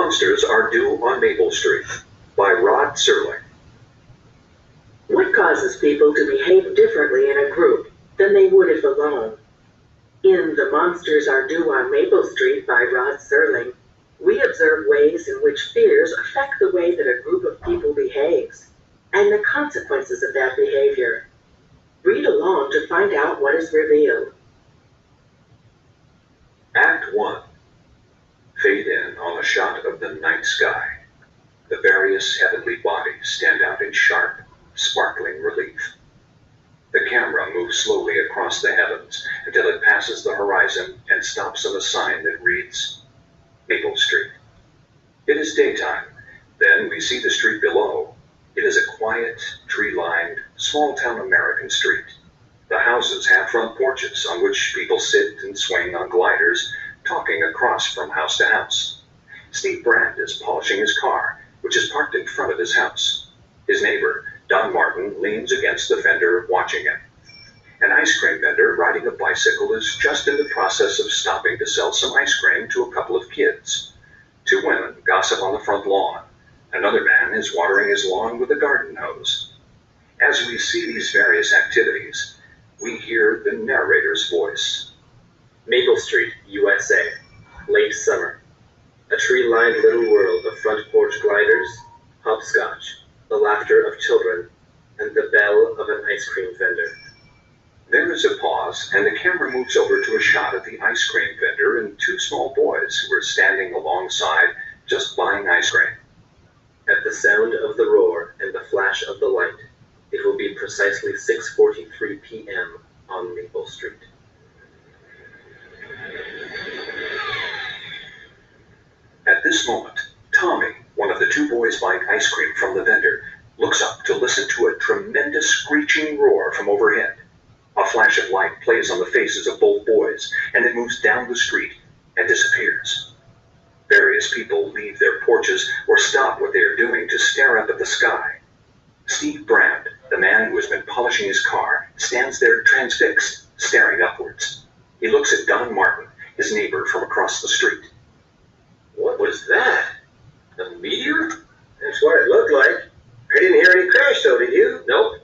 Monsters Are Due on Maple Street by Rod Serling. What causes people to behave differently in a group than they would if alone? In The Monsters Are Due on Maple Street by Rod Serling, we observe ways in which fears affect the way that a group of people behaves, and the consequences of that behavior. Read along to find out what is revealed. Act 1. Fade in on a shot of the night sky. The various heavenly bodies stand out in sharp, sparkling relief. The camera moves slowly across the heavens until it passes the horizon and stops on a sign that reads, Maple Street. It is daytime. Then we see the street below. It is a quiet, tree-lined, small-town American street. The houses have front porches on which people sit and swing on gliders, talking across from house to house. Steve Brand is polishing his car, which is parked in front of his house. His neighbor, Don Martin, leans against the fender watching him. An ice cream vendor riding a bicycle is just in the process of stopping to sell some ice cream to a couple of kids. Two women gossip on the front lawn. Another man is watering his lawn with a garden hose. As we see these various activities, we hear the narrator's voice. Maple Street, USA. Late summer. A tree-lined little world of front porch gliders, hopscotch, the laughter of children, and the bell of an ice cream vendor. There is a pause, and the camera moves over to a shot of the ice cream vendor and two small boys who are standing alongside, just buying ice cream. At the sound of the roar and the flash of the light, it will be precisely 6:43 p.m. on Maple Street. At this moment, Tommy, one of the two boys buying ice cream from the vendor, looks up to listen to a tremendous screeching roar from overhead. A flash of light plays on the faces of both boys, and it moves down the street and disappears. Various people leave their porches or stop what they are doing to stare up at the sky. Steve Brand, the man who has been polishing his car, stands there transfixed, staring upwards. He looks at Don Martin, his neighbor from across the street. What was that? A meteor? That's what it looked like. I didn't hear any crash though, did you? Nope.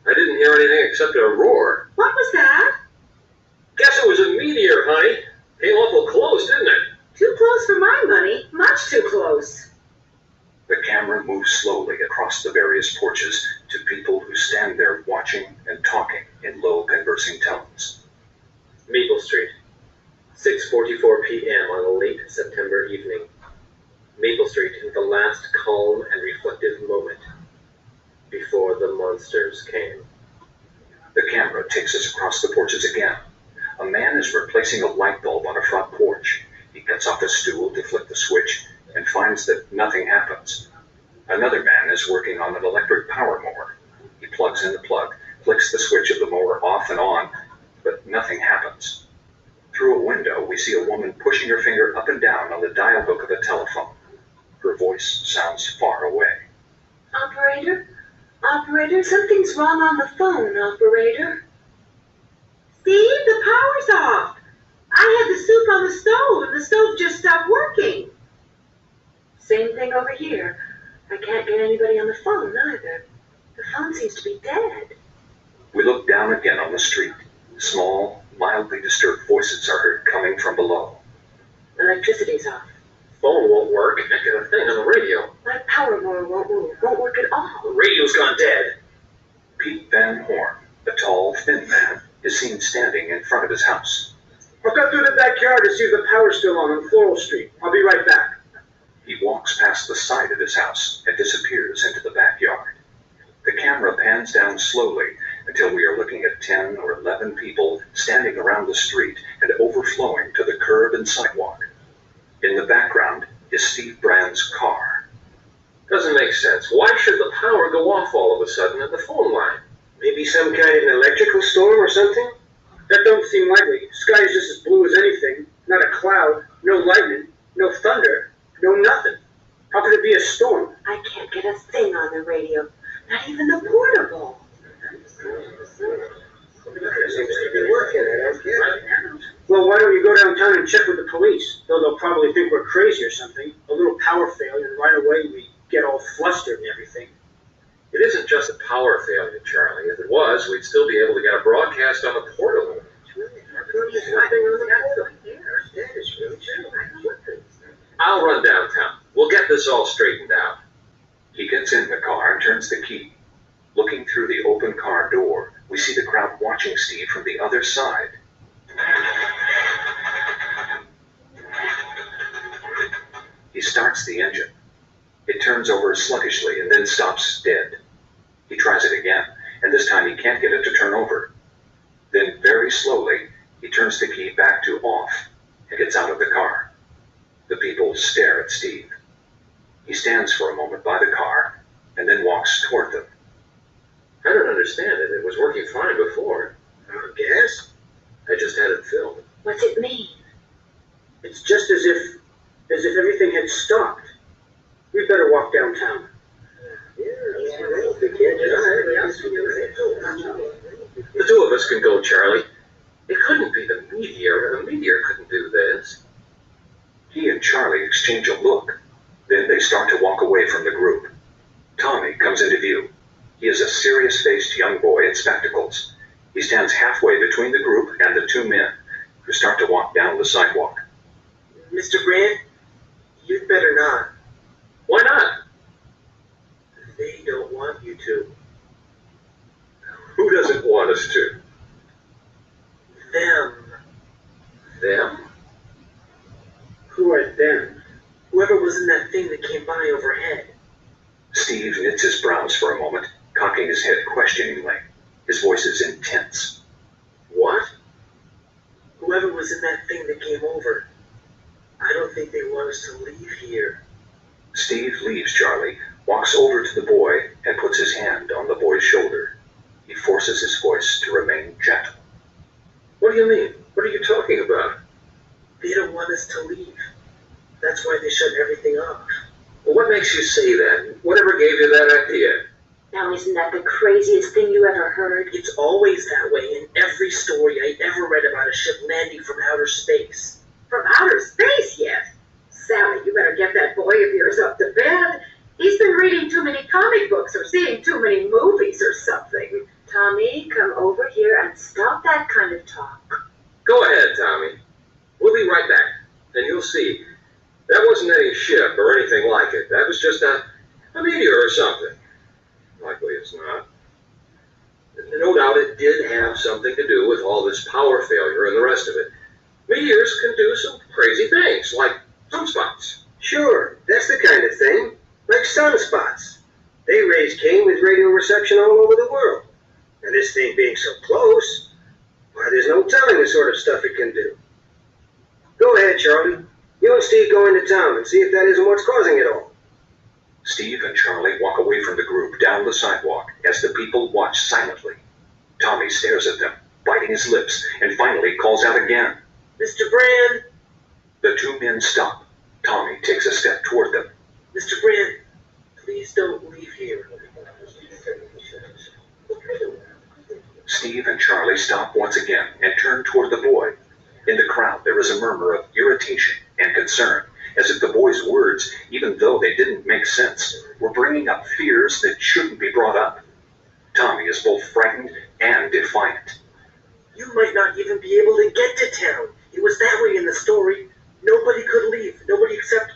I didn't hear anything except a roar. What was that? Guess it was a meteor, honey. Came awful close, didn't it? Too close for my money. Much too close. The camera moves slowly across the various porches to people who stand there watching and talking in low conversing tones. Maple Street, 6:44 p.m. on a late September evening. Maple Street in the last calm and reflective moment before the monsters came. The camera takes us across the porches again. A man is replacing a light bulb on a front porch. He gets off a stool to flip the switch and finds that nothing happens. Another man is working on an electric power mower. He plugs in the plug, flicks the switch of the mower off and on, but nothing happens. Through a window, we see a woman pushing her finger up and down on the dial hook of a telephone. Her voice sounds far away. Operator? Operator, something's wrong on the phone, operator. Steve, the power's off. I had the soup on the stove, and the stove just stopped working. Same thing over here. I can't get anybody on the phone, either. The phone seems to be dead. We look down again on the street. Small, mildly disturbed voices are heard coming from below. Electricity's off. Phone won't work. Can't get a thing on the radio. My power mower won't move. Won't work at all. The radio's gone dead. Pete Van Horn, a tall, thin man, is seen standing in front of his house. I'll go through the backyard to see if the power's still on Floral Street. I'll be right back. He walks past the side of his house and disappears into the backyard. The camera pans down slowly until we are looking at 10 or 11 people standing around the street and overflowing to the curb and sidewalk. In the background is Steve Brand's car. Doesn't make sense. Why should the power go off all of a sudden at the phone line? Maybe some kind of an electrical storm or something? That don't seem likely. Sky's just as blue as anything. Not a cloud, no lightning, no thunder, no nothing. How could it be a storm? I can't get a thing on the radio. Not even the portable. Seems to be working, I don't get it. Well, why don't you go downtown and check with the police? Though they'll probably think we're crazy or something. A little power failure, and right away we get all flustered and everything. It isn't just a power failure, Charlie. If it was, we'd still be able to get a broadcast on the portal. I'll run downtown. We'll get this all straightened out. He gets in the car and turns the key. Looking through the open car door, we see the crowd watching Steve from the other side. He starts the engine. It turns over sluggishly and then stops dead. He tries it again, and this time he can't get it to turn over. Then, very slowly, he turns the key back to off and gets out of the car. The people stare at Steve. He stands for a moment by the car and then walks toward them. I don't understand it. It was working fine before. Gas? I just had it filled. What's it mean? It's just as if everything had stopped. We'd better walk downtown. The two of us can go, Charlie. It couldn't be the meteor. The meteor couldn't do this. He and Charlie exchange a look. Then they start to walk away from the group. Tommy comes into view. He is a serious-faced young boy in spectacles. He stands halfway between the group and the two men, who start to walk down the sidewalk. Mr. Brand, you'd better not. Why not? They don't want you to. Who doesn't want us to? Them. Them? Who are them? Whoever was in that thing that came by overhead. Steve knits his brows for a moment, cocking his head questioningly. His voice is intense. What? Whoever was in that thing that came over. I don't think they want us to leave here. Steve leaves Charlie, walks over to the boy, and puts his hand on the boy's shoulder. He forces his voice to remain gentle. What do you mean? What are you talking about? They don't want us to leave. That's why they shut everything off. Well, what makes you say that? Whatever gave you that idea? Now, isn't that the craziest thing you ever heard? It's always that way in every story I ever read about a ship landing from outer space. From outer space, yet? Sally, you better get that boy of yours up to bed. He's been reading too many comic books or seeing too many movies or something. Tommy, come over here and stop that kind of talk. Go ahead, Tommy. We'll be right back. And you'll see. That wasn't any ship or anything like it. That was just a meteor or something. Likely it's not. No doubt it did have something to do with all this power failure and the rest of it. Meteors can do some crazy things, like sunspots. Sure, that's the kind of thing. Like sunspots. They raise Cain with radio reception all over the world. And this thing being so close, why, there's no telling the sort of stuff it can do. Go ahead, Charlie. You and Steve go into town and see if that isn't what's causing it all. Steve and Charlie walk away from the group down the sidewalk as the people watch silently. Tommy stares at them, biting his lips, and finally calls out again. Mr. Brand! The two men stop. Tommy takes a step toward them. Mr. Brand, please don't leave here. Steve and Charlie stop once again and turn toward the boy. In the crowd, there is a murmur of irritation and concern, as if the boy's words, even though they didn't make sense, were bringing up fears that shouldn't be brought up. Tommy is both frightened and defiant. You might not even be able to get to town. It was that way in the story. Nobody could leave. Nobody except...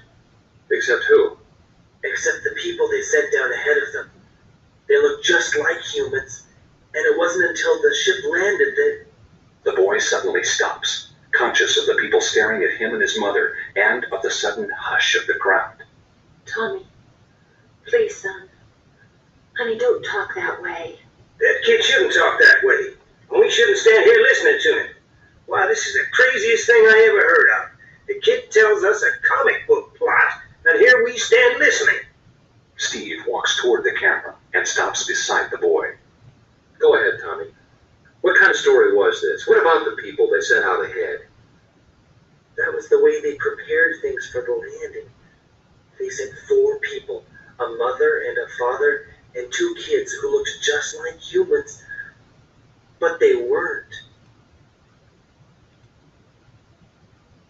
Except who? Except the people they sent down ahead of them. They looked just like humans. And it wasn't until the ship landed that... The boy suddenly stops, conscious of the people staring at him and his mother, and of the sudden hush of the crowd. Tommy, please, son. Honey, don't talk that way. That kid shouldn't talk that way. And we shouldn't stand here listening to him. Why, this is the craziest thing I ever heard of. The kid tells us a comic book plot, and here we stand listening. Steve walks toward the camera and stops beside the boy. Go ahead, Tommy. What kind of story was this? What about the people they sent out ahead? That was the way they prepared things for the landing. They sent 4 people, a mother and a father, and 2 kids who looked just like humans, but they weren't.